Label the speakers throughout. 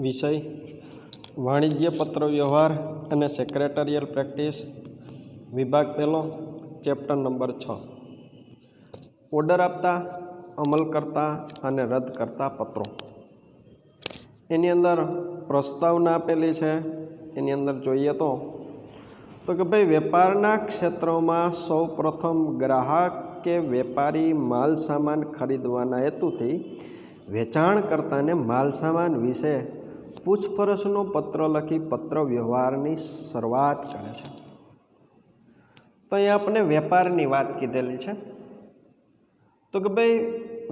Speaker 1: વિષય વાણિજ્ય પત્ર વ્યવહાર અને સેક્રેટરીયલ પ્રેક્ટિસ, વિભાગ પહેલો, ચેપ્ટર નંબર 6, ઓર્ડર આપતા, અમલ કરતા અને રદ કરતા પત્રો. એની અંદર પ્રસ્તાવના આપેલી છે. એની અંદર જોઈએ તો કે ભાઈ વેપારના ક્ષેત્રમાં સૌ પ્રથમ ગ્રાહક કે વેપારી માલ સામાન ખરીદવાના હેતુથી વેચાણકર્તાને માલ સામાન વિશે પૂછપરછનો પત્ર લખી પત્ર વ્યવહારની શરૂઆત કરે છે. તો અહીંયા આપણે વેપારની વાત કીધેલી છે. તો કે ભાઈ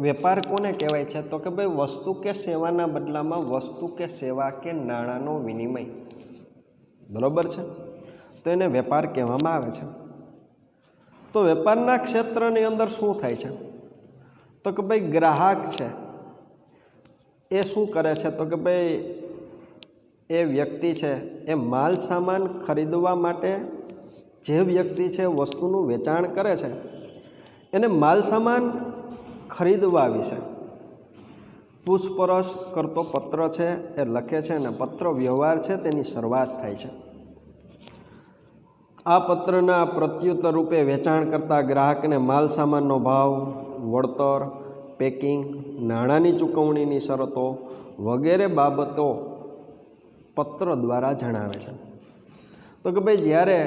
Speaker 1: વેપાર કોને કહેવાય છે? તો કે ભાઈ વસ્તુ કે સેવાના બદલામાં વસ્તુ કે સેવા કે નાણાંનો વિનિમય. બરોબર છે? તો એને વેપાર કહેવામાં આવે છે. તો વેપારના ક્ષેત્રની અંદર શું થાય છે? તો કે ભાઈ ગ્રાહક છે એ શું કરે છે? તો કે ભાઈ એ વ્યક્તિ છે એ માલ સામાન ખરીદવા માટે જે વ્યક્તિ છે વસ્તુનું વેચાણ કરે છે એને માલ સામાન ખરીદવા વિશે પૂછપરછ કરતો પત્ર છે એ લખે છે અને પત્ર વ્યવહાર છે તેની શરૂઆત થાય છે. આ પત્રના પ્રત્યુત્તર રૂપે વેચાણ કરતા ગ્રાહકને માલ સામાનનો ભાવ, વળતર, પેકિંગ, નાણાંની ચૂકવણીની શરતો વગેરે બાબતો પત્ર દ્વારા જણાવે છે. તો કે ભાઈ જ્યારે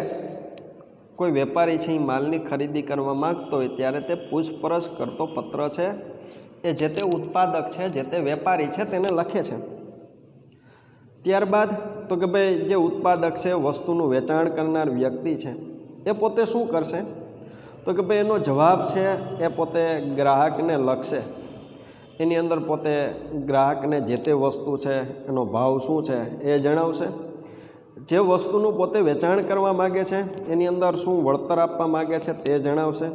Speaker 1: કોઈ વેપારી છે એ માલની ખરીદી કરવા માગતો હોય ત્યારે તે પૂછપરછ કરતો પત્ર છે એ જે તે ઉત્પાદક છે, જે તે વેપારી છે તેને લખે છે. ત્યારબાદ તો કે ભાઈ જે ઉત્પાદક છે, વસ્તુનું વેચાણ કરનાર વ્યક્તિ છે એ પોતે શું કરશે? તો કે ભાઈ એનો જવાબ છે એ પોતે ગ્રાહકને લખશે. એની અંદર પોતે ગ્રાહકને જે તે વસ્તુ છે એનો ભાવ શું છે એ જણાવશે. જે વસ્તુનું પોતે વેચાણ કરવા માગે છે એની અંદર શું વળતર આપવા માગે છે તે જણાવશે.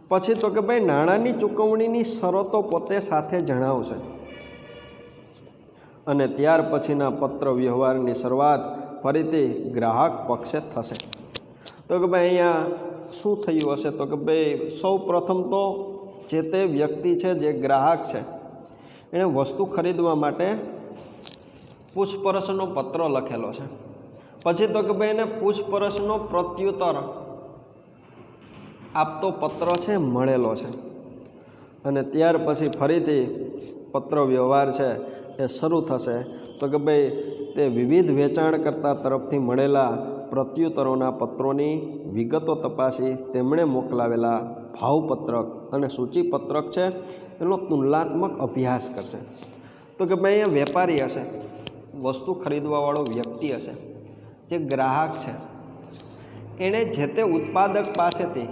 Speaker 1: પછી તો કે ભાઈ નાણાંની ચૂકવણીની શરતો પોતે સાથે જણાવશે. અને ત્યાર પછીના પત્ર વ્યવહારની શરૂઆત ફરીથી ગ્રાહક પક્ષે થશે. તો કે ભાઈ અહીંયા શું થયું હશે? તો કે ભાઈ સૌ પ્રથમ તો જે તે વ્યક્તિ છે, જે ગ્રાહક છે, એણે વસ્તુ ખરીદવા માટે પૂછપરછનો પત્ર લખેલો છે. પછી તો કે ભાઈ એને પૂછપરછનો પ્રત્યુત્તર આપતો પત્ર છે મળેલો છે. અને ત્યાર પછી ફરીથી પત્ર વ્યવહાર છે એ શરૂ થશે. તો કે ભાઈ તે વિવિધ વેચાણકર્તા તરફથી મળેલા પ્રત્યુત્તરોના પત્રોની વિગતો તપાસી તેમણે મોકલાવેલા ભાવપત્રક અને સૂચિપત્રક છે એનો તુલનાત્મક અભ્યાસ કરશે. તો કે ભાઈ અહીંયા વેપારી હશે, વસ્તુ ખરીદવાવાળો વ્યક્તિ હશે, જે ગ્રાહક છે, એણે જે તે ઉત્પાદક પાસેથી,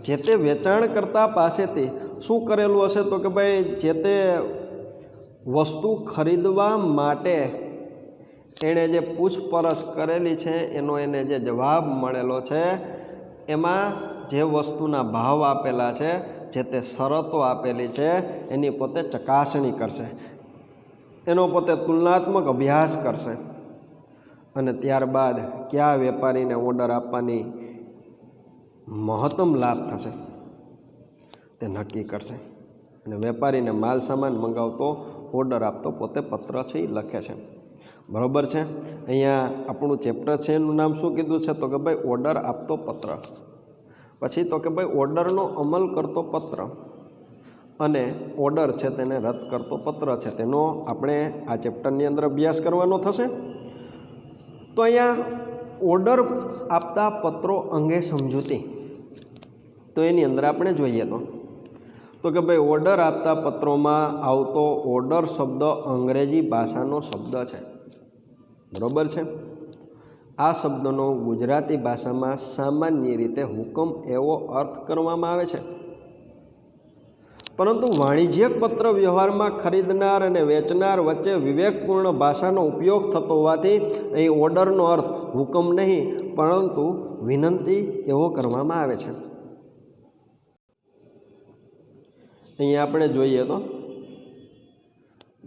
Speaker 1: જે તે વેચાણકર્તા પાસેથી શું કરેલું હશે? તો કે ભાઈ જે તે વસ્તુ ખરીદવા માટે એણે જે પૂછપરછ કરેલી છે એનો એને જે જવાબ મળેલો છે એમાં જે વસ્તુના ભાવ આપેલા છે, જે તે શરતો આપેલી છે એની પોતે ચકાસણી કરશે, એનો પોતે તુલનાત્મક અભ્યાસ કરશે. અને ત્યારબાદ કયા વેપારીને ઓર્ડર આપવાની મહત્તમ લાભ થશે તે નક્કી કરશે. અને વેપારીને માલ સામાન મંગાવતો, ઓર્ડર આપતો પોતે પત્ર છે એ લખે છે. બરાબર છે? અહીંયા આપણું ચેપ્ટર છે એનું નામ શું કીધું છે? તો કે ભાઈ ઓર્ડર આપતો પત્ર. પછી તો કે ભાઈ ઓર્ડરનો અમલ કરતો પત્ર અને ઓર્ડર છે તેને રદ કરતો પત્ર છે તેનો આપણે આ ચેપ્ટરની અંદર અભ્યાસ કરવાનો થશે. તો અહીંયા ઓર્ડર આપતા પત્રો અંગે સમજૂતી, તો એની અંદર આપણે જોઈએ તો કે ભાઈ ઓર્ડર આપતા પત્રોમાં આવતો ઓર્ડર શબ્દ અંગ્રેજી ભાષાનો શબ્દ છે. બરાબર છે? આ શબ્દનો ગુજરાતી ભાષામાં સામાન્ય રીતે હુકમ એવો અર્થ કરવામાં આવે છે. પરંતુ વાણિજ્યક પત્ર વ્યવહારમાં ખરીદનાર અને વેચનાર વચ્ચે વિવેકપૂર્ણ ભાષાનો ઉપયોગ થતો હોવાથી અહીં ઓર્ડરનો અર્થ હુકમ નહીં પરંતુ વિનંતી એવો કરવામાં આવે છે. અહીંયા આપણે જોઈએ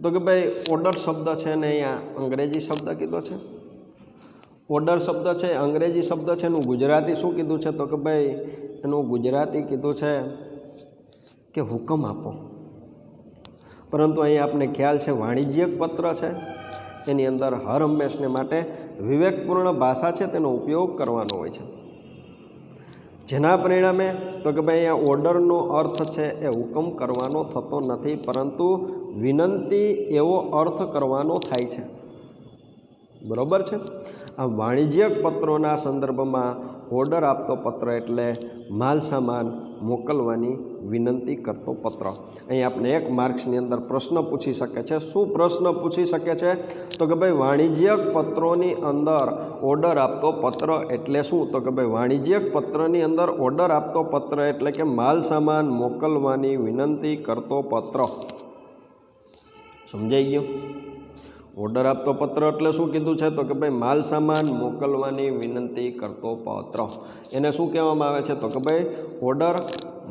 Speaker 1: તો કે ભાઈ ઓર્ડર શબ્દ છે ને અહીંયા અંગ્રેજી શબ્દ કીધો છે. ઓર્ડર શબ્દ છે અંગ્રેજી શબ્દ છે, એનું ગુજરાતી શું કીધું છે? તો કે ભાઈ એનું ગુજરાતી કીધું છે કે હુકમ આપો. પરંતુ અહીં આપને ખ્યાલ છે વાણિજ્યક પત્ર છે એની અંદર હર હંમેશને માટે વિવેકપૂર્ણ ભાષા છે તેનો ઉપયોગ કરવાનો હોય છે, જેના પરિણામે તો કે ભાઈ અહીંયા ઓર્ડરનો અર્થ છે એ હુકમ કરવાનો થતો નથી, પરંતુ વિનંતી એવો અર્થ કરવાનો થાય છે. બરાબર છે. આ વાણિજ્યક પત્રોના સંદર્ભમાં ઓર્ડર આપતો પત્ર એટલે માલ સામાન મોકલવાની વિનંતી કરતો પત્ર. અહીં આપણે 1 માર્ક્સની અંદર પ્રશ્ન પૂછી શકે છે. શું પ્રશ્ન પૂછી શકે છે? તો કે ભાઈ વાણિજ્યક પત્રોની અંદર ઓર્ડર આપતો પત્ર એટલે શું? તો કે ભાઈ વાણિજ્યક પત્રની અંદર ઓર્ડર આપતો પત્ર એટલે કે માલ સામાન મોકલવાની વિનંતી કરતો પત્ર. સમજાઈ ગયું? ઓર્ડર આપતો પત્ર એટલે શું કીધું છે? તો કે ભાઈ માલ સામાન મોકલવાની વિનંતી કરતો પત્ર. એને શું કહેવામાં આવે છે? તો કે ભાઈ ઓર્ડર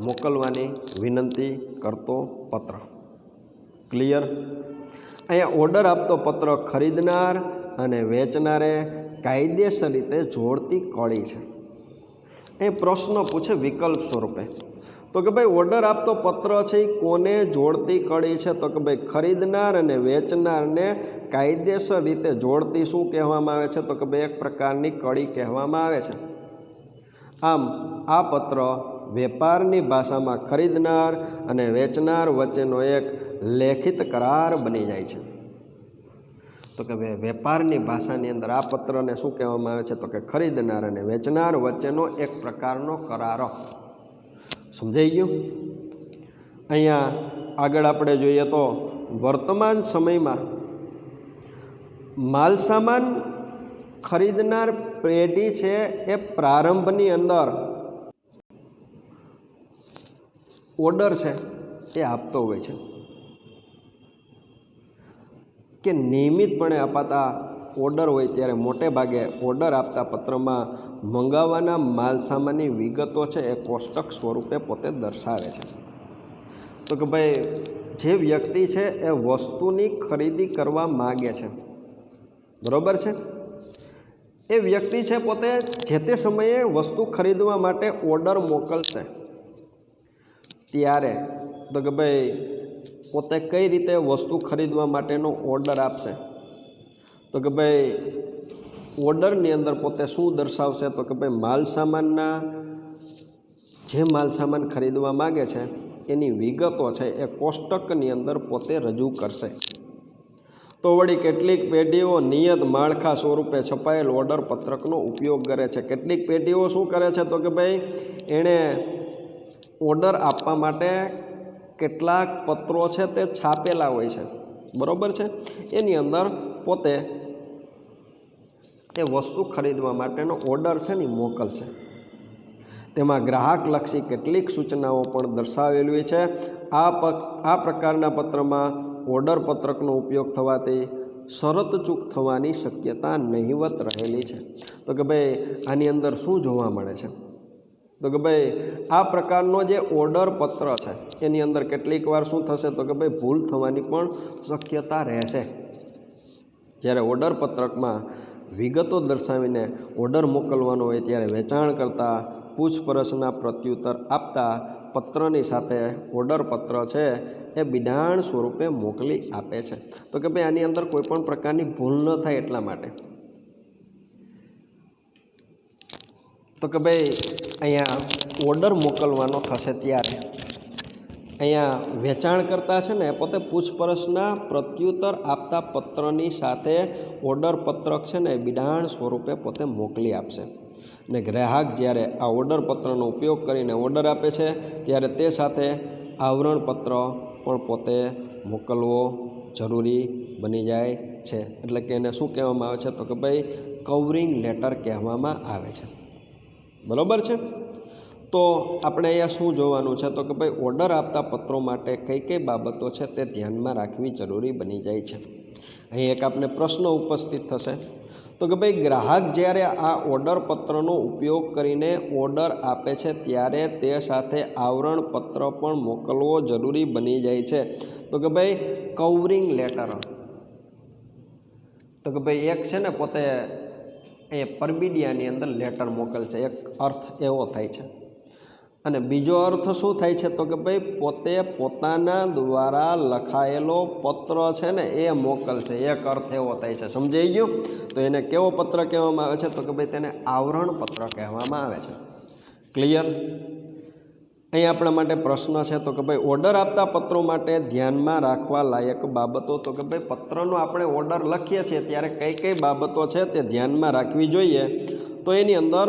Speaker 1: મોકલવાની વિનંતી કરતો પત્ર. ક્લિયર? અહીંયા ઓર્ડર આપતો પત્ર ખરીદનાર અને વેચનારે કાયદેસર રીતે જોડતી કડી છે. એ પ્રશ્ન પૂછે વિકલ્પ સ્વરૂપે. તો કે ભાઈ ઓર્ડર આપતો પત્ર છે એ કોને જોડતી કડી છે? તો કે ભાઈ ખરીદનાર અને વેચનારને કાયદેસર રીતે જોડતી શું કહેવામાં આવે છે? તો કે ભાઈ એક પ્રકારની કડી કહેવામાં આવે છે. આમ આ પત્ર વેપારની ભાષામાં ખરીદનાર અને વેચનાર વચ્ચેનો એક લેખિત કરાર બની જાય છે. તો કે ભાઈ વેપારની ભાષાની અંદર આ પત્રને શું કહેવામાં આવે છે? તો કે ખરીદનાર અને વેચનાર વચ્ચેનો એક પ્રકારનો કરાર. સમજાઈ ગયું? અહીંયા આગળ આપણે જોઈએ તો વર્તમાન સમયમાં માલસામાન ખરીદનાર પેઢી છે એ પ્રારંભની અંદર ઓર્ડર છે એ આપતો હોય છે કે નિયમિતપણે અપાતા ઓર્ડર હોય ત્યારે મોટે ભાગે ઓર્ડર આપતા પત્રમાં મંગાવવાના માલસામાનની વિગતો છે એ કોષ્ટક સ્વરૂપે પોતે દર્શાવે છે. તો કે ભાઈ જે વ્યક્તિ છે એ વસ્તુની ખરીદી કરવા માગે છે, બરાબર છે, એ વ્યક્તિ છે પોતે જે તે સમયે વસ્તુ ખરીદવા માટે ઓર્ડર મોકલશે ત્યારે તો કે ભાઈ પોતે કઈ રીતે વસ્તુ ખરીદવા માટેનો ઓર્ડર આપશે? તો કે ભાઈ ઓર્ડરની અંદર પોતે શું દર્શાવશે? તો કે ભાઈ માલસામાનના જે માલસામાન ખરીદવા માગે છે એની વિગતો છે એ કોષ્ટકની અંદર પોતે રજૂ કરશે. તો વળી કેટલીક પેઢીઓ નિયત માળખા સ્વરૂપે છપાયેલ ઓર્ડર પત્રકનો ઉપયોગ કરે છે. કેટલીક પેઢીઓ શું કરે છે? તો કે ભાઈ એણે ઓર્ડર આપવા માટે કેટલાક પત્રો છે તે છાપેલા હોય છે, બરાબર છે, એની અંદર પોતે એ વસ્તુ ખરીદવા માટેનો ઓર્ડર છે ને મોકલશે. તેમાં ગ્રાહકલક્ષી કેટલીક સૂચનાઓ પણ દર્શાવેલી હોય છે. આ પ્રકારના પત્રમાં ઓર્ડર પત્રકનો ઉપયોગ થવાથી શરત ચૂક થવાની શક્યતા નહિવત રહેલી છે. તો કે ભાઈ આની અંદર શું જોવા મળે છે? તો કે ભાઈ આ પ્રકારનો જે ઓર્ડર પત્ર છે એની અંદર કેટલીક વાર શું થશે? તો કે ભાઈ ભૂલ થવાની પણ શક્યતા રહેશે. જ્યારે ઓર્ડર પત્રકમાં વિગતો દર્શાવીને ઓર્ડર મોકલવાનો હોય ત્યારે વેચાણ કરતાં પૂછપરછના પ્રત્યુત્તર આપતા પત્રની સાથે ઓર્ડર પત્ર છે એ બિડાણ સ્વરૂપે મોકલી આપે છે. તો કે ભાઈ આની અંદર કોઈ પણ પ્રકારની ભૂલ ન થાય એટલા માટે. તો કે ભાઈ અહીંયા ઓર્ડર મોકલવાનો થશે ત્યારે અહીંયા વેચાણ કરતા છે ને પોતે પૂછપરછના પ્રત્યુત્તર આપતા પત્રની સાથે ઓર્ડર પત્રક છે ને બિડાણ સ્વરૂપે પોતે મોકલી આપશે. અને ગ્રાહક જ્યારે આ ઓર્ડર પત્રનો ઉપયોગ કરીને ઓર્ડર આપે છે ત્યારે તે સાથે આવરણ પત્ર પણ પોતે મોકલવો જરૂરી બની જાય છે. એટલે કે એને શું કહેવામાં આવે છે? તો કે ભાઈ કવરિંગ લેટર કહેવામાં આવે છે, બરાબર છે. તો આપણે અહીંયા શું જોવાનું છે? તો કે ભાઈ ઓર્ડર આપતા પત્રો માટે કઈ કઈ બાબતો છે તે ધ્યાનમાં રાખવી જરૂરી બની જાય છે. અહીં એક આપણે પ્રશ્ન ઉપસ્થિત થશે. તો કે ભાઈ ગ્રાહક જ્યારે આ ઓર્ડર પત્રનો ઉપયોગ કરીને ઓર્ડર આપે છે ત્યારે તે સાથે આવરણ પત્ર પણ મોકલવો જરૂરી બની જાય છે. તો કે ભાઈ કવરિંગ લેટર, તો કે ભાઈ એક છે ને પોતે એ પરબીડિયાની અંદર લેટર મોકલશે, એક અર્થ એવો થાય છે. અને બીજો અર્થ શું થાય છે તો કે ભાઈ પોતે પોતાના દ્વારા લખાયેલો પત્ર છે ને એ મોકલશે, એક અર્થ એવો થાય છે, સમજાઈ ગયું? તો એને કેવો પત્ર કહેવામાં આવે છે તો કે ભાઈ તેને આવરણ પત્ર કહેવામાં આવે છે. ક્લિયર? અહીં આપણા માટે પ્રશ્ન છે તો કે ભાઈ ઓર્ડર આપતા પત્રો માટે ધ્યાનમાં રાખવા લાયક બાબતો. તો કે ભાઈ પત્રનો આપણે ઓર્ડર લખીએ છીએ ત્યારે કઈ કઈ બાબતો છે તે ધ્યાનમાં રાખવી જોઈએ. તો એની અંદર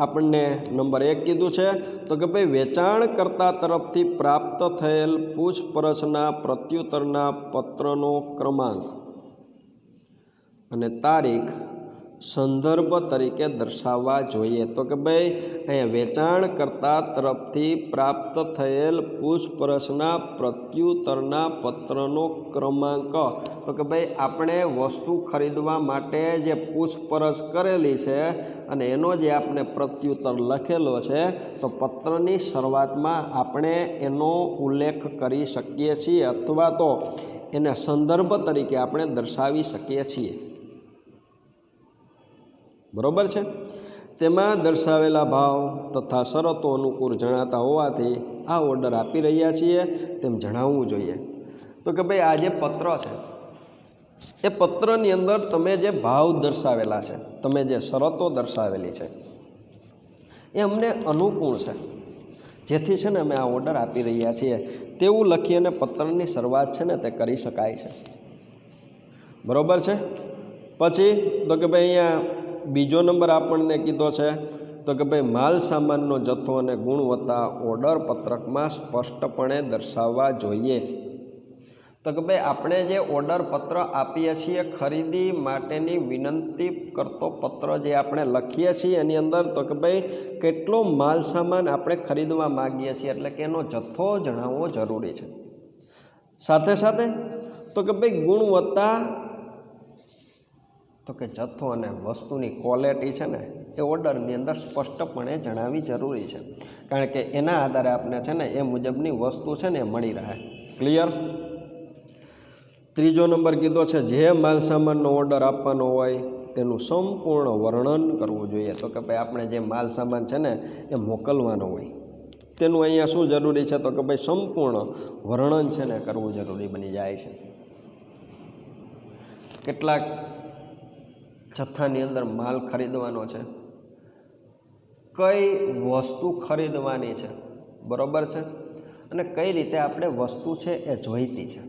Speaker 1: આપણને નંબર 1 કીધું છે તો કે ભાઈ વેચાણકર્તા તરફથી પ્રાપ્ત થયેલ પૂછપરછના પ્રત્યુત્તરના પત્રનો ક્રમાંક અને તારીખ સંદર્ભ તરીકે દર્શાવવા જોઈએ. તો કે ભાઈ અહીંયા વેચાણકર્તા તરફથી પ્રાપ્ત થયેલ પૂછપરછના પ્રત્યુત્તરના પત્રનો ક્રમાંક. તો કે ભાઈ આપણે વસ્તુ ખરીદવા માટે જે પૂછપરછ કરેલી છે અને એનો જે આપણે પ્રત્યુત્તર લખેલો છે તો પત્રની શરૂઆતમાં આપણે એનો ઉલ્લેખ કરી શકીએ છીએ અથવા તો એને સંદર્ભ તરીકે આપણે દર્શાવી શકીએ છીએ. બરોબર છે? તેમાં દર્શાવેલા ભાવ તથા શરતો અનુકૂળ જણાતા હોવાથી આ ઓર્ડર આપી રહ્યા છીએ તેમ જણાવવું જોઈએ. તો કે ભાઈ આ જે પત્ર છે એ પત્રની અંદર તમે જે ભાવ દર્શાવેલા છે, તમે જે શરતો દર્શાવેલી છે એ અમને અનુકૂળ છે, જેથી છે ને અમે આ ઓર્ડર આપી રહ્યા છીએ તેવું લખીને પત્રની શરૂઆત છે ને તે કરી શકાય છે. બરોબર છે? પછી તો કે ભાઈ અહીંયા બીજો નંબર આપણને કીધો છે તો કે ભાઈ માલ સામાનનો જથ્થો અને ગુણવત્તા ઓર્ડર પત્રકમાં સ્પષ્ટપણે દર્શાવવા જોઈએ. તો કે ભાઈ આપણે જે ઓર્ડર પત્ર આપીએ છીએ ખરીદી માટેની વિનંતી કરતો પત્ર જે આપણે લખીએ છીએ એની અંદર તો કે ભાઈ કેટલો માલ સામાન આપણે ખરીદવા માગીએ છીએ એટલે કે એનો જથ્થો જણાવવો જરૂરી છે. સાથે સાથે તો કે ભાઈ ગુણવત્તા, તો કે જથ્થો અને વસ્તુની ક્વોલિટી છે ને એ ઓર્ડરની અંદર સ્પષ્ટપણે જણાવવી જરૂરી છે, કારણ કે એના આધારે આપણે છે ને એ મુજબની વસ્તુ છે ને એ મળી રહે. ક્લિયર? ત્રીજો નંબર કીધો છે જે માલ સામાનનો ઓર્ડર આપવાનો હોય તેનું સંપૂર્ણ વર્ણન કરવું જોઈએ. તો કે ભાઈ આપણે જે માલ સામાન છે ને એ મોકલવાનો હોય તેનું અહીંયા શું જરૂરી છે તો કે ભાઈ સંપૂર્ણ વર્ણન છે ને કરવું જરૂરી બની જાય છે. કેટલાક જથ્થાની અંદર માલ ખરીદવાનો છે, કઈ વસ્તુ ખરીદવાની છે, બરોબર છે, અને કઈ રીતે આપણે વસ્તુ છે એ જોઈતી છે,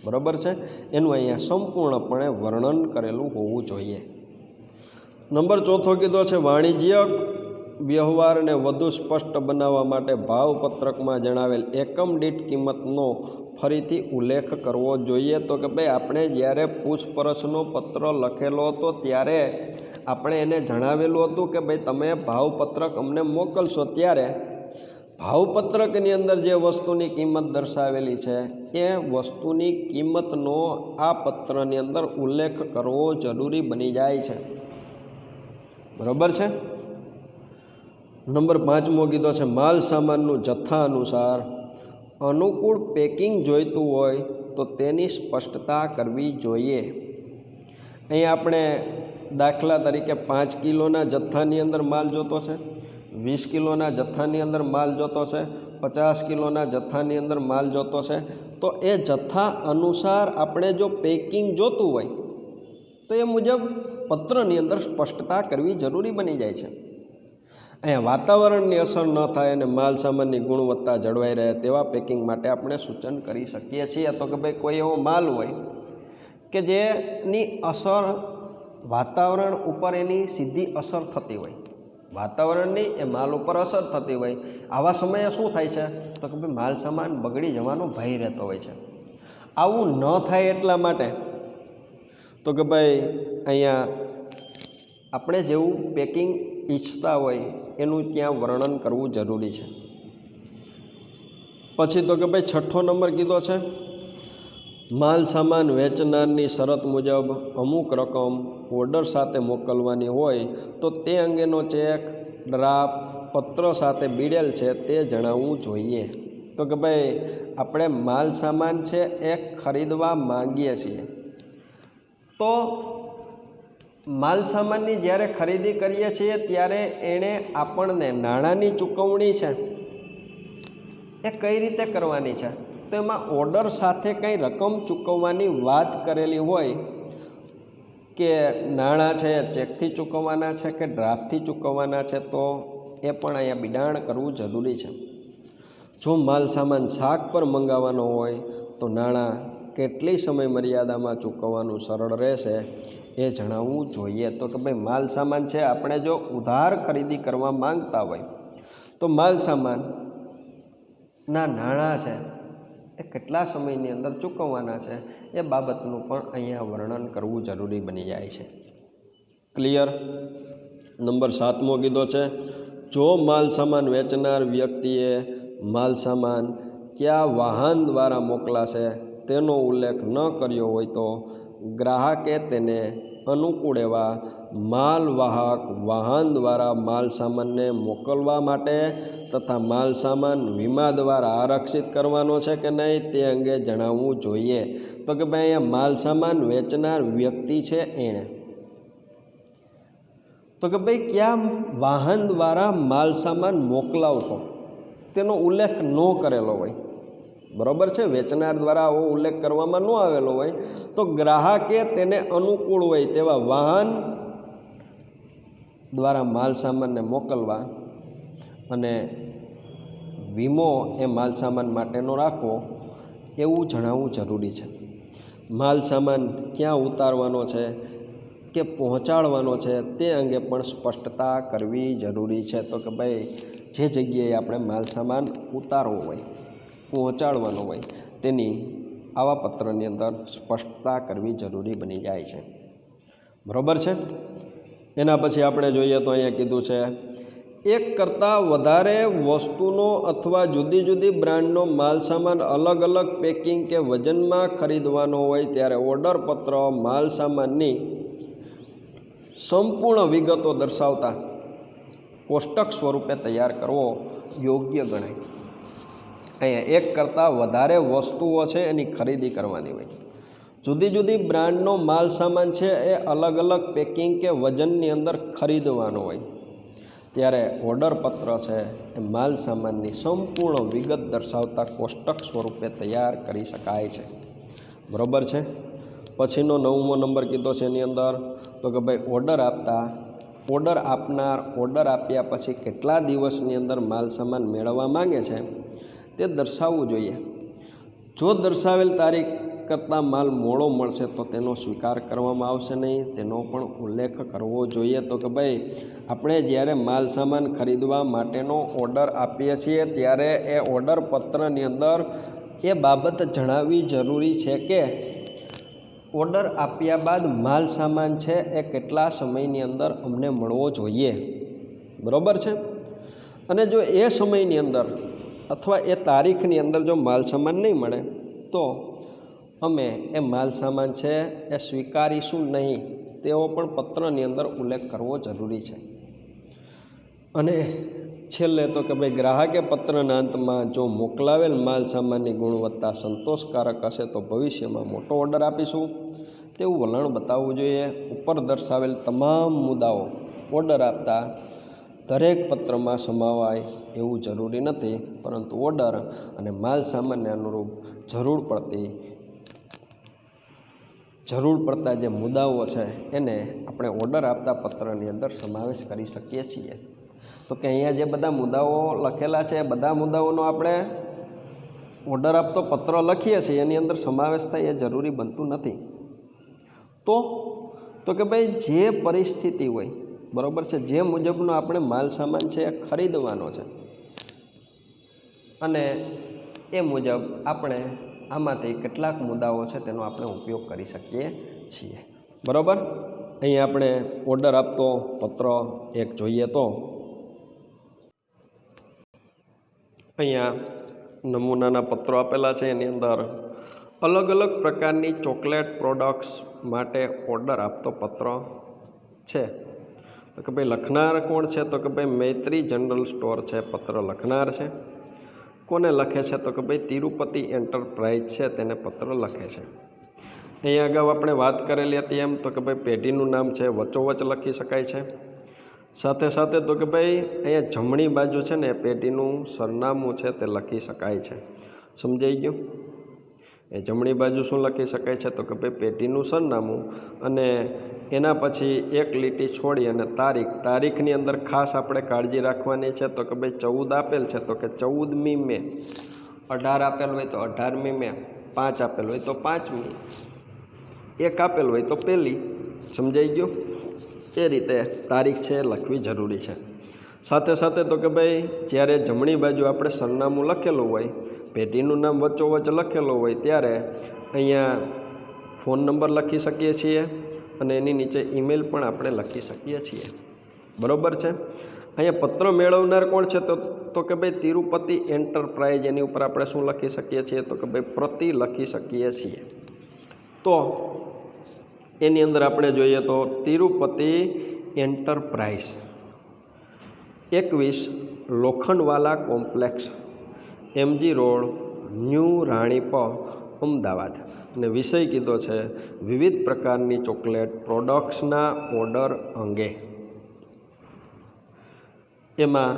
Speaker 1: બરોબર છે, એનું અહીંયા સંપૂર્ણપણે વર્ણન કરેલું હોવું જોઈએ. નંબર 4 કીધો છે વાણિજ્યક વ્યવહારને વધુ સ્પષ્ટ બનાવવા માટે ભાવપત્રકમાં જણાવેલ એકમ દીઠ કિંમતનો ફરીથી ઉલ્લેખ કરવો જોઈએ. તો કે ભાઈ આપણે જ્યારે પૂછપરછનો પત્ર લખેલો હતો ત્યારે આપણે એને જણાવેલું હતું કે ભાઈ તમે ભાવપત્રક અમને મોકલશો ત્યારે ભાવપત્રકની અંદર જે વસ્તુની કિંમત દર્શાવેલી છે એ વસ્તુની કિંમતનો આ પત્રની અંદર ઉલ્લેખ કરવો જરૂરી બની જાય છે. બરાબર છે? નંબર 5 કીધો છે માલ સામાનનું જથ્થા અનુસાર અનુકૂળ પેકિંગ જોઈતું હોય તો તેની સ્પષ્ટતા કરવી જોઈએ. અહીં આપણે દાખલા તરીકે 5 કિલોના જથ્થાની અંદર માલ જોતો છે, 20 કિલોના જથ્થાની અંદર માલ જોતો છે, 50 કિલોના જથ્થાની અંદર માલ જોતો છે. તો એ જથ્થા અનુસાર આપણે જો પેકિંગ જોતું હોય તો એ મુજબ પત્રની અંદર સ્પષ્ટતા કરવી જરૂરી બની જાય છે. અહીંયા વાતાવરણની અસર ન થાય અને માલ સામાનની ગુણવત્તા જળવાઈ રહે તેવા પેકિંગ માટે આપણે સૂચન કરી શકીએ છીએ. તો કે ભાઈ કોઈ એવો માલ હોય કે જેની અસર વાતાવરણ ઉપર એની સીધી અસર થતી હોય, વાતાવરણની એ માલ ઉપર અસર થતી હોય, આવા સમયે શું થાય છે તો કે ભાઈ માલ સામાન બગડી જવાનો ભય રહેતો હોય છે. આવું ન થાય એટલા માટે તો કે ભાઈ અહીંયા આપણે જેવું પેકિંગ ઈચ્છતા હોય એનું ત્યાં વર્ણન કરવું જરૂરી છે. પછી તો કે ભાઈ 6 નંબર કીધો છે માલ સામાન વેચનારની શરત મુજબ અમુક રકમ ઓર્ડર સાથે મોકલવાની હોય તો તે અંગેનો ચેક, ડ્રાફ્ટ, પત્ર સાથે બીડેલ છે તે જણાવવું જોઈએ. તો કે ભાઈ આપણે માલ સામાન છે એ ખરીદવા માંગીએ છીએ તો માલ સામાનની જ્યારે ખરીદી કરીએ છીએ ત્યારે એણે આપણને નાણાંની ચૂકવણી છે એ કઈ રીતે કરવાની છે? તો એમાં ઓર્ડર સાથે કંઈ રકમ ચૂકવવાની વાત કરેલી હોય કે નાણાં છે ચેકથી ચૂકવવાના છે કે ડ્રાફ્ટથી ચૂકવવાના છે, તો એ પણ અહીંયા બિડાણ કરવું જરૂરી છે. જો માલ સામાન શાક પર મંગાવવાનો હોય તો નાણાં કેટલી સમય મર્યાદામાં ચૂકવવાનું સરળ રહેશે એ જણાવવું જોઈએ. તો કે ભાઈ માલ સામાન છે આપણે જો ઉધાર ખરીદી કરવા માંગતા હોય તો માલ સામાનના નાણાં છે એ કેટલા સમયની અંદર ચૂકવવાના છે એ બાબતનું પણ અહીંયા વર્ણન કરવું જરૂરી બની જાય છે. ક્લિયર? નંબર 7મો કીધો છે, જો માલ સામાન વેચનાર વ્યક્તિએ માલ સામાન કયા વાહન દ્વારા મોકલાશે તેનો ઉલ્લેખ ન કર્યો હોય તો ગ્રાહકે તેને અનુકૂળ એવા માલવાહક વાહન દ્વારા માલ સામાનને મોકલવા માટે તથા માલ સામાન વીમા દ્વારા આરક્ષિત કરવાનો છે કે નહીં તે અંગે જણાવવું જોઈએ. તો કે ભાઈ અહીંયા માલ સામાન વેચનાર વ્યક્તિ છે એણે, તો કે ભાઈ કયા વાહન દ્વારા માલ સામાન મોકલાવશો તેનો ઉલ્લેખ ન કરેલો હોય, બરાબર છે, વેચનાર દ્વારા આવો ઉલ્લેખ કરવામાં ન આવેલો હોય તો ગ્રાહકે તેને અનુકૂળ હોય તેવા વાહન દ્વારા માલ સામાનને મોકલવા અને વીમો એ માલ સામાન માટેનો રાખવો એવું જણાવવું જરૂરી છે. માલ સામાન ક્યાં ઉતારવાનો છે કે પહોંચાડવાનો છે તે અંગે પણ સ્પષ્ટતા કરવી જરૂરી છે. તો કે ભાઈ જે જગ્યાએ આપણે માલ સામાન ઉતારવો હોય પહોંચાડવાનો હોય તેની આવા પત્રની અંદર સ્પષ્ટતા કરવી જરૂરી બની જાય છે. બરાબર છે. એના પછી આપણે જોઈએ તો અહીંયા કીધું છે, એક કરતાં વધારે વસ્તુનો અથવા જુદી જુદી બ્રાન્ડનો માલ સામાન અલગ અલગ પેકિંગ કે વજનમાં ખરીદવાનો હોય ત્યારે ઓર્ડર પત્ર માલ સામાનની સંપૂર્ણ વિગતો દર્શાવતા કોષ્ટક સ્વરૂપે તૈયાર કરવો યોગ્ય ગણાય. અહીંયા એક કરતાં વધારે વસ્તુઓ છે એની ખરીદી કરવાની હોય, જુદી જુદી બ્રાન્ડનો માલ સામાન છે એ અલગ અલગ પેકિંગ કે વજનની અંદર ખરીદવાનો હોય ત્યારે ઓર્ડર પત્ર છે એ માલ સામાનની સંપૂર્ણ વિગત દર્શાવતા કોષ્ટક સ્વરૂપે તૈયાર કરી શકાય છે. બરાબર છે. પછીનો 9મો નંબર કીધો છે એની અંદર તો કે ભાઈ ઓર્ડર આપનાર ઓર્ડર આપ્યા પછી કેટલા દિવસની અંદર માલ સામાન મેળવવા માંગે છે તે દર્શાવવું જોઈએ. જો દર્શાવેલ તારીખ કરતાં માલ મોડો મળશે તો તેનો સ્વીકાર કરવામાં આવશે નહીં, તેનો પણ ઉલ્લેખ કરવો જોઈએ. તો કે ભાઈ આપણે જ્યારે માલ સામાન ખરીદવા માટેનો ઓર્ડર આપીએ છીએ ત્યારે એ ઓર્ડર પત્રની અંદર એ બાબત જણાવવી જરૂરી છે કે ઓર્ડર આપ્યા બાદ માલ સામાન છે એ કેટલા સમયની અંદર અમને મળવો જોઈએ. બરાબર છે. અને જો એ સમયની અંદર અથવા એ તારીખની અંદર જો માલ સામાન નહીં મળે તો અમે એ માલ સામાન છે એ સ્વીકારીશું નહીં, તેવો પણ પત્રની અંદર ઉલ્લેખ કરવો જરૂરી છે. અને છેલ્લે તો કે ભાઈ ગ્રાહકે પત્રના અંતમાં જો મોકલાવેલ માલ સામાનની ગુણવત્તા સંતોષકારક હશે તો ભવિષ્યમાં મોટો ઓર્ડર આપીશું તેવું વલણ બતાવવું જોઈએ. ઉપર દર્શાવેલ તમામ મુદ્દાઓ ઓર્ડર આપતા દરેક પત્રમાં સમાવાય એવું જરૂરી નથી, પરંતુ ઓર્ડર અને માલ સામાનને અનુરૂપ જરૂર પડતા જે મુદ્દાઓ છે એને આપણે ઓર્ડર આપતા પત્રની અંદર સમાવેશ કરી શકીએ છીએ. તો કે અહીંયા જે બધા મુદ્દાઓ લખેલા છે એ બધા મુદ્દાઓનો આપણે ઓર્ડર આપતો પત્ર લખીએ છીએ એની અંદર સમાવેશ થાય એ જરૂરી બનતું નથી. તો કે ભાઈ જે પરિસ્થિતિ હોય, બરાબર છે, જે મુજબનો આપણે માલ સામાન છે એ ખરીદવાનો છે અને એ મુજબ આપણે આમાંથી કેટલાક મુદ્દાઓ છે તેનો આપણે ઉપયોગ કરી શકીએ છીએ. બરાબર. અહીં આપણે ઓર્ડર આપતો પત્ર એક જોઈએ તો અહીંયા નમૂનાના પત્રો આપેલા છે. એની અંદર અલગ અલગ પ્રકારની ચોકલેટ પ્રોડક્ટ્સ માટે ઓર્ડર આપતો પત્ર છે. તો કે ભાઈ લખનાર કોણ છે? તો કે ભાઈ મૈત્રી જનરલ સ્ટોર છે પત્ર લખનાર છે. કોને લખે છે? તો કે ભાઈ તિરુપતિ એન્ટરપ્રાઇઝ છે તેને પત્ર લખે છે. અહીંયા અગાઉ આપણે વાત કરેલી હતી એમ તો કે ભાઈ પેઢીનું નામ છે વચ્ચોવચ લખી શકાય છે સાથે સાથે તો કે ભાઈ અહીંયા જમણી બાજુ છે ને એ પેઢીનું સરનામું છે તે લખી શકાય છે. સમજાઈ ગયું? એ જમણી બાજુ શું લખી શકાય છે તો કે ભાઈ પેઢીનું સરનામું અને એના પછી એક લીટી છોડી અને તારીખની અંદર ખાસ આપણે કાળજી રાખવાની છે તો કે ભાઈ 14 આપેલ છે તો કે 14મી મે, 18 આપેલ હોય તો 18મી મે, 5 આપેલ હોય તો 5મી, 1 આપેલ હોય તો 1લી. સમજાઈ ગયું? એ રીતે તારીખ છે એ લખવી જરૂરી છે. સાથે સાથે તો કે ભાઈ જ્યારે જમણી બાજુ આપણે સરનામું લખેલું હોય, પેઢીનું નામ વચ્ચોવચ્ચ લખેલું હોય ત્યારે અહીંયા ફોન નંબર લખી શકીએ છીએ અને એની નીચે ઈમેલ પણ આપણે લખી શકીએ છીએ. બરાબર છે? અહીંયા પત્ર મેળવનાર કોણ છે તો કે ભાઈ તિરુપતિ એન્ટરપ્રાઇઝ, એની ઉપર આપણે શું લખી શકીએ છીએ તો કે ભાઈ પ્રતિ લખી શકીએ છીએ. તો એની અંદર આપણે જોઈએ તો Tirupati enterprise 21 Lokhandwala complex, MG road, new Ranip, Ahmedabad. અને વિષય કીધો છે વિવિધ પ્રકારની ચોકલેટ પ્રોડક્ટ્સના ઓર્ડર અંગે. એમાં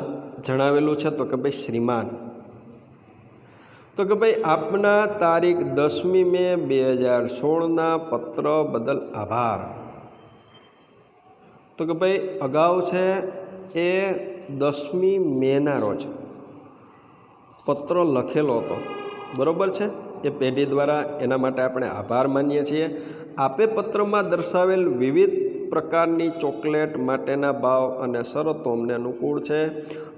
Speaker 1: જણાવેલું છે તો કે ભાઈ શ્રીમાન, તો કે ભાઈ આપના તારીખ 10મી મે 2016ના પત્ર બદલ આભાર. તો કે ભાઈ અગાઉ છે એ 10મી મેના રોજ પત્ર લખેલો હતો. બરાબર છે? એ પેઢી દ્વારા, એના માટે આપણે આભાર માનીએ છીએ. આપે પત્રમાં દર્શાવેલ વિવિધ પ્રકારની ચોકલેટ માટેના ભાવ અને શરતો અમને અનુકૂળ છે.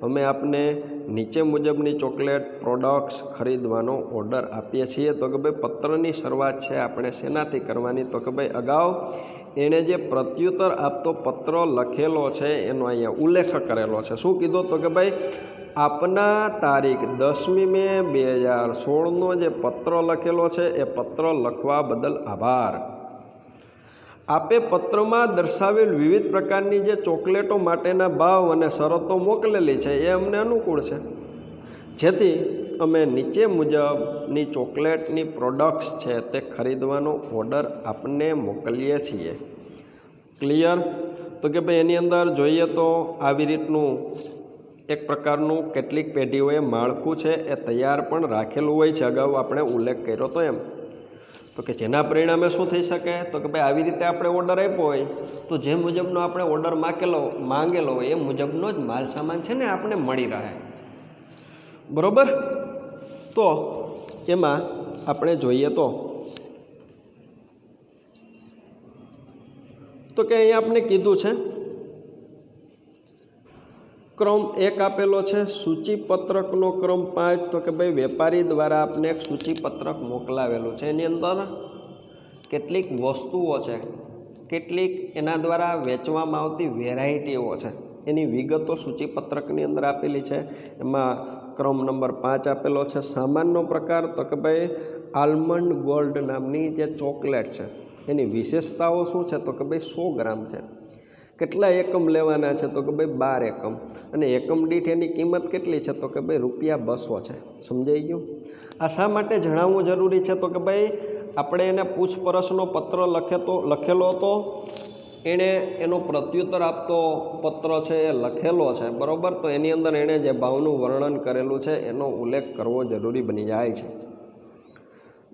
Speaker 1: અમે આપને નીચે મુજબની ચોકલેટ પ્રોડક્ટ્સ ખરીદવાનો ઓર્ડર આપીએ છીએ. તો કે ભાઈ પત્રની શરૂઆત છે આપણે શેનાથી કરવાની તો કે ભાઈ અગાઉ એણે જે પ્રત્યુત્તર આપતો પત્ર લખેલો છે એનો અહીંયા ઉલ્લેખ કરેલો છે. શું કીધો તો કે ભાઈ આપના તારીખ 10મી મે 2016નો જે પત્ર લખેલો છે એ પત્ર લખવા બદલ આભાર. આપે પત્રમાં દર્શાવેલ વિવિધ પ્રકારની જે ચોકલેટો માટેના ભાવ અને શરતો મોકલેલી છે એ અમને અનુકૂળ છે, જેથી અમે નીચે મુજબની ચોકલેટની પ્રોડક્ટ્સ છે તે ખરીદવાનો ઓર્ડર આપને મોકલીએ છીએ. ક્લિયર? તો કે ભાઈ એની અંદર જોઈએ તો આવી રીતનું એક પ્રકારનું કેટલીક પેઢીઓએ માળખું છે એ તૈયાર પણ રાખેલું હોય છે. અગાઉ આપણે ઉલ્લેખ કર્યો તો એમ. તો કે જેના પરિણામે શું થઈ શકે તો કે ભાઈ આવી રીતે આપણે ઓર્ડર આપ્યો હોય તો જે મુજબનો આપણે ઓર્ડર માંગેલો હોય એ મુજબનો જ માલ સામાન છે ને આપણે મળી રહે. બરાબર? તો એમાં આપણે જોઈએ તો કે અહીંયા આપણે કીધું છે ક્રમ 1 આપેલો છે, સૂચિપત્રકનો ક્રમ 5. તો કે ભાઈ વેપારી દ્વારા આપને એક સૂચિપત્રક મોકલાવેલું છે. એની અંદર કેટલીક વસ્તુઓ છે, કેટલીક એના દ્વારા વેચવામાં આવતી વેરાયટીઓ છે, એની વિગતો સૂચિપત્રકની અંદર આપેલી છે. એમાં ક્રમ નંબર 5 આપેલો છે. સામાનનો પ્રકાર તો કે ભાઈ આલમંડ ગોલ્ડ નામની જે ચોકલેટ છે એની વિશેષતાઓ શું છે તો કે ભાઈ 100 ગ્રામ છે. કેટલા એકમ લેવાના છે તો કે ભાઈ 12 એકમ, અને એકમ દીઠ એની કિંમત કેટલી છે તો કે ભાઈ ₹200 છે. સમજાઈ ગયું? આ શા માટે જણાવવું જરૂરી છે તો કે ભાઈ આપણે એને પૂછપરછનો પત્ર લખેલો હતો, એણે એનો પ્રત્યુત્તર આપતો પત્ર છે એ લખેલો છે. બરાબર? તો એની અંદર એણે જે ભાવનું વર્ણન કરેલું છે એનો ઉલ્લેખ કરવો જરૂરી બની જાય છે.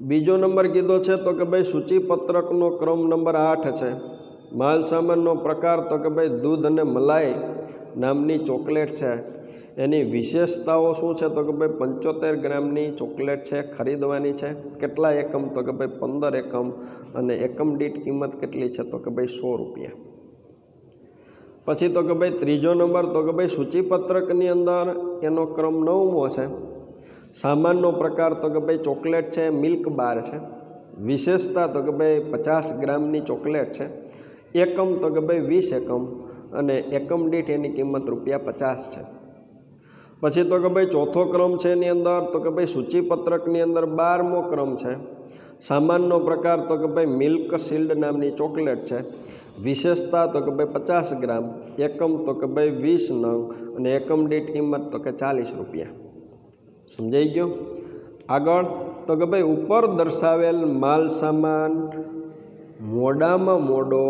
Speaker 1: બીજો નંબર કીધો છે તો કે ભાઈ સૂચિપત્રકનો ક્રમ નંબર 8 છે. માલ સામાનનો પ્રકાર તો કે ભાઈ દૂધ અને મલાઈ નામની ચોકલેટ છે. એની વિશેષતાઓ શું છે તો કે ભાઈ 75 ગ્રામની ચોકલેટ છે, ખરીદવાની છે. કેટલા એકમ તો કે ભાઈ 15 એકમ, અને એકમ દીઠ કિંમત કેટલી છે તો કે ભાઈ ₹100. પછી તો કે ભાઈ ત્રીજો નંબર તો કે ભાઈ સૂચિપત્રકની અંદર એનો ક્રમ 9મો છે. સામાનનો પ્રકાર તો કે ભાઈ ચોકલેટ છે, મિલ્ક બાર છે. વિશેષતા તો કે ભાઈ 50 ગ્રામની ચોકલેટ છે. એકમ તો કે ભાઈ 20 એકમ, અને એકમ દીઠ એની કિંમત ₹50 છે. પછી તો કે ભાઈ ચોથો ક્રમ છે એની અંદર તો કે ભાઈ સૂચિપત્રકની અંદર 12મો ક્રમ છે. સામાનનો પ્રકાર તો કે ભાઈ મિલ્ક શિલ્ડ નામની ચોકલેટ છે. વિશેષતા તો કે ભાઈ 50 ગ્રામ, એકમ તો કે ભાઈ 20 નંગ, અને એકમ દીઠ કિંમત તો કે ₹40. સમજાઈ ગયો? આગળ તો કે ભાઈ ઉપર દર્શાવેલ માલ સામાન મોડામાં મોડો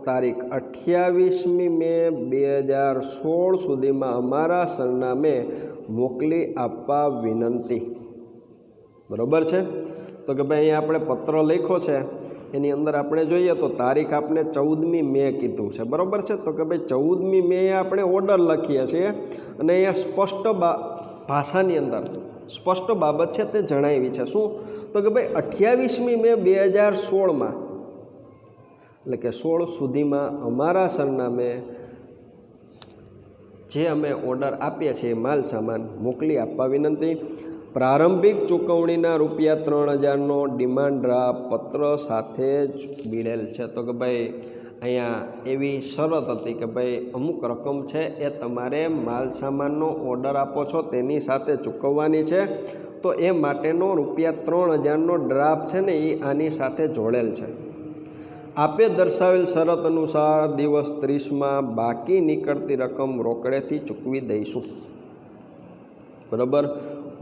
Speaker 1: તારીખ 28મી મે 2016 સુધીમાં અમારા સરનામે મોકલી આપવા વિનંતી. બરાબર છે. તો કે ભાઈ અહીંયા આપણે પત્ર લખ્યો છે, એની અંદર આપણે જોઈએ તો તારીખ આપણે 14મી મે કીધું છે. બરાબર છે. તો કે ભાઈ 14મી મે આપણે ઓર્ડર લખીએ છીએ અને અહીંયા સ્પષ્ટ ભાષાની અંદર સ્પષ્ટ બાબત છે તે જણાવી છે. શું? તો કે ભાઈ 28મી મે 2016માં એટલે કે 16 સુધીમાં અમારા સરનામે જે અમે ઓર્ડર આપીએ છીએ માલ સામાન મોકલી આપવા વિનંતી. પ્રારંભિક ચૂકવણીના ₹3000નો ડિમાન્ડ ડ્રાફ્ટ પત્ર સાથે જ બીડેલ છે. તો કે ભાઈ અહીંયા એવી શરત હતી કે ભાઈ અમુક રકમ છે એ તમારે માલ સામાનનો ઓર્ડર આપો છો તેની સાથે ચૂકવવાની છે, તો એ માટેનો ₹3000નો ડ્રાફ્ટ છે ને એ આની સાથે જોડેલ છે. આપે દર્શાવેલ શરત અનુસાર દિવસ 30માં બાકી નીકળતી રકમ રોકડેથી ચૂકવી દઈશું. બરાબર.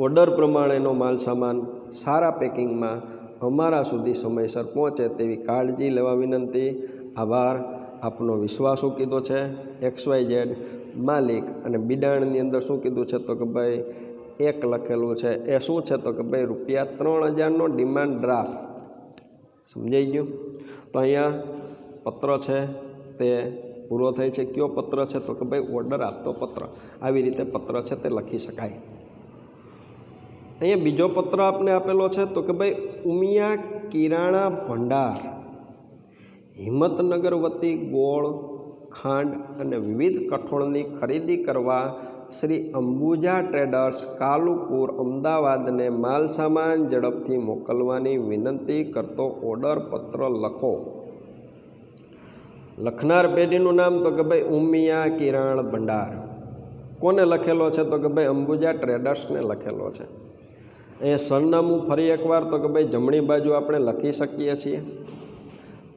Speaker 1: ઓર્ડર પ્રમાણેનો માલ સામાન સારા પેકિંગમાં અમારા સુધી સમયસર પહોંચે તેવી કાળજી લેવા વિનંતી. આભાર. આપનો વિશ્વાસુ કીધો છે XYZ માલિક. અને બિડાણની અંદર શું કીધું છે? તો કે ભાઈ 1 લખેલું છે. એ શું છે? તો કે ભાઈ ₹3000નો ડિમાન્ડ ડ્રાફ્ટ. સમજાઈ ગયું? તો અહીંયા પત્ર છે તે પૂરો થાય છે. કયો પત્ર છે? તો કે ભાઈ ઓર્ડર આપતો પત્ર. આવી રીતે પત્ર છે તે લખી શકાય. અહીંયા બીજો પત્ર આપને આપેલો છે તો કે ભાઈ ઉમિયા કિરાણા ભંડાર હિંમતનગર વતી ગોળ, ખાંડ અને વિવિધ કઠોળની ખરીદી કરવા શ્રી અંબુજા ટ્રેડર્સ, કાલુપુર, અમદાવાદને માલ સામાન ઝડપથી મોકલવાની વિનંતી કરતો ઓર્ડર પત્ર લખો. લખનાર પેઢીનું નામ તો કે ભાઈ ઉમિયા કિરાણ ભંડાર. કોને લખેલો છે? તો કે ભાઈ અંબુજા ટ્રેડર્સને લખેલો છે. અહીંયા સરનામું ફરી એકવાર તો કે ભાઈ જમણી બાજુ આપણે લખી શકીએ છીએ.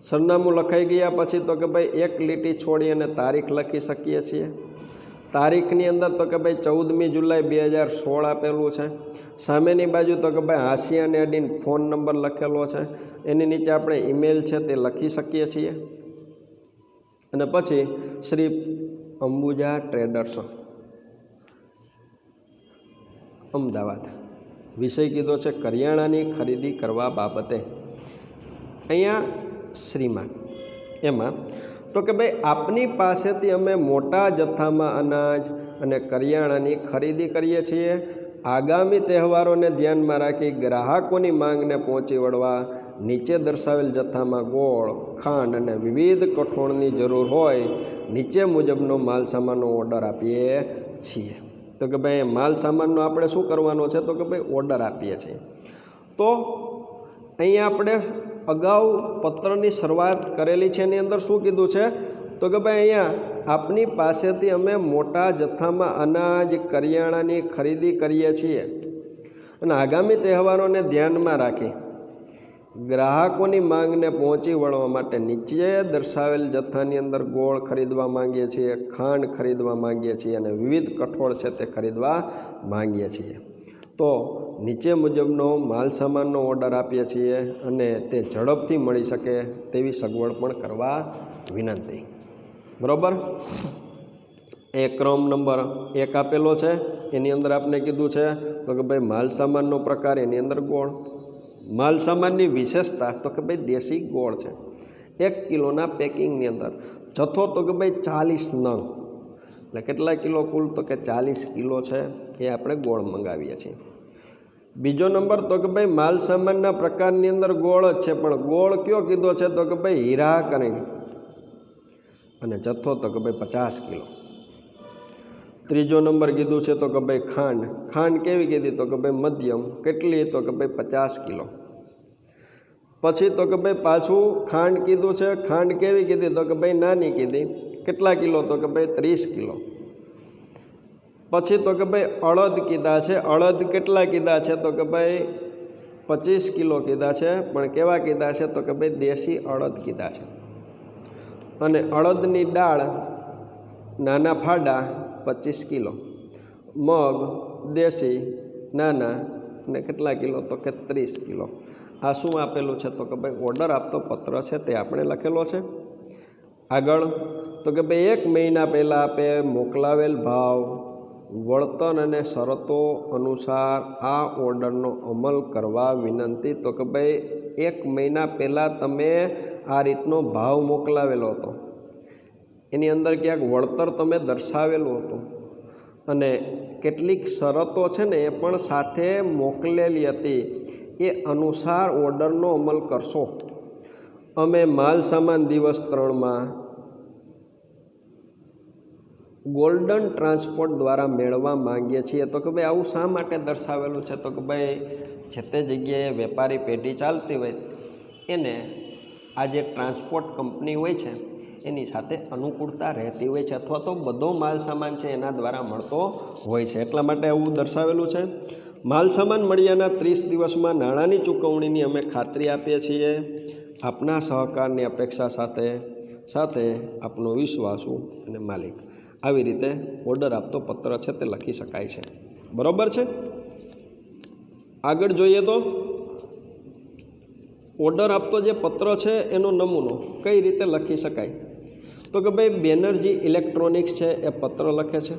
Speaker 1: સરનામું લખાઈ ગયા પછી તો કે ભાઈ એક લીટી છોડી અને તારીખ લખી શકીએ છીએ. તારીખની અંદર તો કે ભાઈ 14મી જુલાઈ 2016 આપેલું છે. સામેની બાજુ તો કે ભાઈ હાંસિયાને અડીને ફોન નંબર લખેલો છે. એની નીચે આપણે ઈમેલ છે તે લખી શકીએ છીએ. અને પછી શ્રી અંબુજા ટ્રેડર્સ અમદાવાદ. વિષય કીધો છે કરિયાણાની ખરીદી કરવા બાબતે. અહીંયા શ્રીમાન એમાં તો કે ભાઈ આપની પાસેથી અમે મોટા જથ્થામાં અનાજ અને કરિયાણાની ખરીદી કરીએ છીએ. આગામી તહેવારોને ધ્યાનમાં રાખી ગ્રાહકોની માંગને પહોંચી વળવા નીચે દર્શાવેલ જથ્થામાં ગોળ, ખાંડ અને વિવિધ કઠોળની જરૂર હોય નીચે મુજબનો માલ સામાનનો ઓર્ડર આપીએ છીએ. તો કે ભાઈ માલ સામાનનો આપણે શું કરવાનો છે? તો કે ભાઈ ઓર્ડર આપીએ છીએ. તો અહીંયા આપણે અગાઉ પત્રની શરૂઆત કરેલી છે, એની અંદર શું કીધું છે? તો કે ભાઈ અહીંયા આપની પાસેથી અમે મોટા જથ્થામાં અનાજ, કરિયાણાની ખરીદી કરીએ છીએ અને આગામી તહેવારોને ધ્યાનમાં રાખી ગ્રાહકોની માંગને પહોંચી વળવા માટે નીચે દર્શાવેલ જથ્થાની અંદર ગોળ ખરીદવા માંગીએ છીએ, ખાંડ ખરીદવા માંગીએ છીએ અને વિવિધ કઠોળ છે તે ખરીદવા માંગીએ છીએ. તો નીચે મુજબનો માલ સામાનનો ઓર્ડર આપીએ છીએ અને તે ઝડપથી મળી શકે તેવી સગવડ પણ કરવા વિનંતી. બરાબર. એ ક્રમ નંબર 1 આપેલો છે. એની અંદર આપણે કીધું છે તો કે ભાઈ માલ સામાનનો પ્રકાર, એની અંદર ગોળ. માલ સામાનની વિશેષતા તો કે ભાઈ દેશી ગોળ છે 1 કિલોના પેકિંગની અંદર. જથ્થો તો કે ભાઈ 40 નંગ. એટલે કેટલા કિલો કુલ? તો કે 40 કિલો છે એ આપણે ગોળ મંગાવીએ છીએ. બીજો નંબર તો કે ભાઈ માલ સામાનના પ્રકારની અંદર ગોળ જ છે, પણ ગોળ કયો કીધો છે? તો કે ભાઈ હીરા કરીને. અને જથ્થો તો કે ભાઈ 50 કિલો. ત્રીજો નંબર કીધું છે તો કે ભાઈ ખાંડ. ખાંડ કેવી કીધી? તો કે ભાઈ મધ્યમ. કેટલી? તો કે ભાઈ 50 કિલો. પછી તો કે ભાઈ પાછું ખાંડ કીધું છે. ખાંડ કેવી કીધી? તો કે ભાઈ નાની કીધી. કેટલા કિલો? તો કે ભાઈ 30 કિલો. પછી તો કે ભાઈ અડદ કીધા છે. અડદ કેટલા કીધા છે? તો કે ભાઈ 25 કિલો કીધા છે, પણ કેવા કીધા છે? તો કે ભાઈ દેશી અડદ કીધા છે. અને અડદની દાળ નાના ફાડા 25 કિલો. મગ દેશી નાના ને કેટલા કિલો? તો કે 30 કિલો. આ શું આપેલું છે? તો કે ભાઈ ઓર્ડર આપતો પત્ર છે તે આપણે લખેલો છે. આગળ તો કે ભાઈ 1 મહિના પહેલાં આપે મોકલાવેલ ભાવ વળતર અને શરતો અનુસાર આ ઓર્ડરનો અમલ કરવા વિનંતી. તો કે ભાઈ 1 મહિના પહેલાં તમે આ રીતનો ભાવ મોકલાવેલો હતો, એની અંદર ક્યાંક વળતર તમે દર્શાવેલું હતું અને કેટલીક શરતો છે ને એ પણ સાથે મોકલેલી હતી, એ અનુસાર ઓર્ડરનો અમલ કરશો. અમે માલ સામાન દિવસ 3માં ગોલ્ડન ટ્રાન્સપોર્ટ દ્વારા મેળવવા માંગીએ છીએ. તો કે ભાઈ આવું શા માટે દર્શાવેલું છે? તો કે ભાઈ જે તે જગ્યાએ વેપારી પેઢી ચાલતી હોય એને આ જે ટ્રાન્સપોર્ટ કંપની હોય છે એની સાથે અનુકૂળતા રહેતી હોય છે, અથવા તો બધો માલ સામાન છે એના દ્વારા મળતો હોય છે, એટલા માટે આવું દર્શાવેલું છે. માલ સામાન મળ્યાના 30 દિવસમાં નાણાંની ચૂકવણીની અમે ખાતરી આપીએ છીએ. આપના સહકારની અપેક્ષા સાથે સાથે આપનો વિશ્વાસુ અને માલિક. આવી રીતે ઓર્ડર આપતો પત્ર છે તે લખી શકાય છે. બરાબર છે. આગળ જોઈએ તો ઓર્ડર આપતો જે પત્ર છે એનો નમૂનો કઈ રીતે લખી શકાય? તો કે ભાઈ બેનર્જી ઇલેક્ટ્રોનિક્સ છે એ પત્ર લખે છે,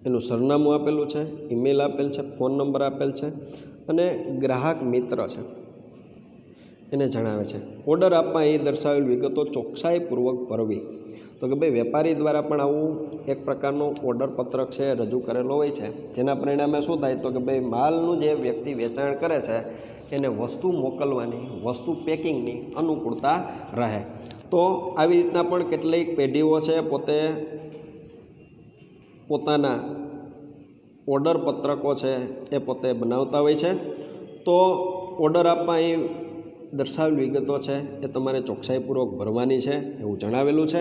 Speaker 1: એનું સરનામું આપેલું છે, ઈમેલ આપેલ છે, ફોન નંબર આપેલ છે અને ગ્રાહક મિત્ર છે એને જણાવે છે. ઓર્ડર આપવા અહીં દર્શાવેલ વિગતો ચોકસાઈપૂર્વક ભરવી. તો કે ભાઈ વેપારી દ્વારા પણ આવું એક પ્રકારનો ઓર્ડર પત્રક છે રજૂ કરેલો હોય છે, જેના પરિણામે શું થાય? તો કે ભાઈ માલનું જે વ્યક્તિ વેચાણ કરે છે એને વસ્તુ મોકલવાની, વસ્તુ પેકિંગની અનુકૂળતા રહે. તો આવી રીતના પણ કેટલીક પેઢીઓ છે પોતે પોતાના ઓર્ડર પત્રકો છે એ પોતે બનાવતા હોય છે. તો ઓર્ડર આપવા અહીં દર્શાવેલ વિગતો છે એ તમારે ચોકસાઈપૂર્વક ભરવાની છે એવું જણાવેલું છે.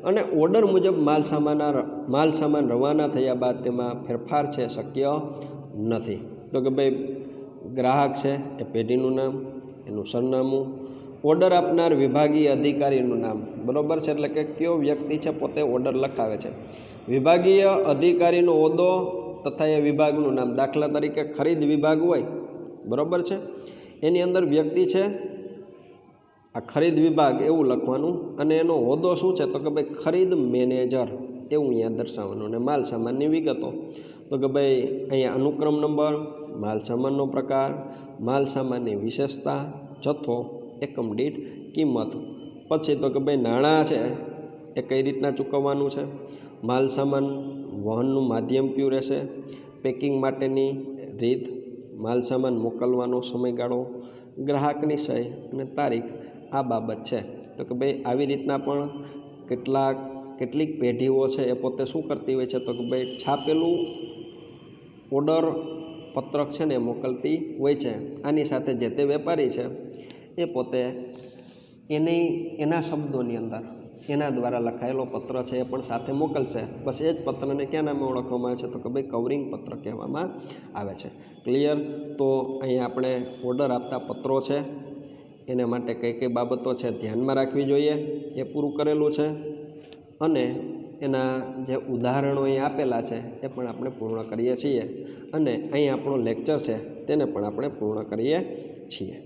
Speaker 1: અને ઓર્ડર મુજબ માલ સામાન રવાના થયા બાદ તેમાં ફેરફાર છે શક્ય નથી. તો કે ભાઈ ગ્રાહક છે એ પેઢીનું નામ, એનું સરનામું, ઓર્ડર આપનાર વિભાગીય અધિકારીનું નામ. બરાબર છે, એટલે કે કયો વ્યક્તિ છે પોતે ઓર્ડર લખાવે છે, વિભાગીય અધિકારીનો હોદ્દો તથા એ વિભાગનું નામ. દાખલા તરીકે ખરીદ વિભાગ હોય, બરાબર છે, એની અંદર વ્યક્તિ છે આ ખરીદ વિભાગ એવું લખવાનું અને એનો હોદ્દો શું છે? તો કે ભાઈ ખરીદ મેનેજર એવું અહીંયા દર્શાવવાનું. અને માલ સામાનની વિગતો તો કે ભાઈ અહીંયા અનુક્રમ નંબર, માલ સામાનનો પ્રકાર, માલ સામાનની વિશેષતા, જથ્થો, એકમ દીઠ કિંમત. પછી તો કે ભાઈ નાણાં છે એ કઈ રીતના ચૂકવવાનું છે, માલ સામાન વહનનું માધ્યમ કયું રહેશે, પેકિંગ માટેની રીત, માલ સામાન મોકલવાનો સમયગાળો, ગ્રાહકની સહી અને તારીખ આ બાબત છે. તો કે ભાઈ આવી રીતના પણ કેટલીક પેઢીઓ છે એ પોતે શું કરતી હોય છે? તો કે ભાઈ છાપેલું ઓર્ડર પત્રક છે ને એ મોકલતી હોય છે. આની સાથે જે તે વેપારી છે એ પોતે એના શબ્દોની અંદર એના દ્વારા લખાયેલો પત્ર છે એ પણ સાથે મોકલશે. બસ એ જ પત્રને ક્યાં નામે ઓળખવામાં આવે છે? તો કે ભાઈ કવરિંગ પત્ર કહેવામાં આવે છે. ક્લિયર? તો અહીંયા આપણે ઓર્ડર આપતા પત્રો છે એના માટે કઈ કઈ બાબતો છે ધ્યાનમાં રાખવી જોઈએ એ પૂરું કરેલું છે. અને એના જે ઉદાહરણો અહીં આપેલા છે એ પણ આપણે પૂર્ણ કરીએ છીએ. અને અહીં આપણો લેક્ચર છે તેને પણ આપણે પૂર્ણ કરીએ છીએ.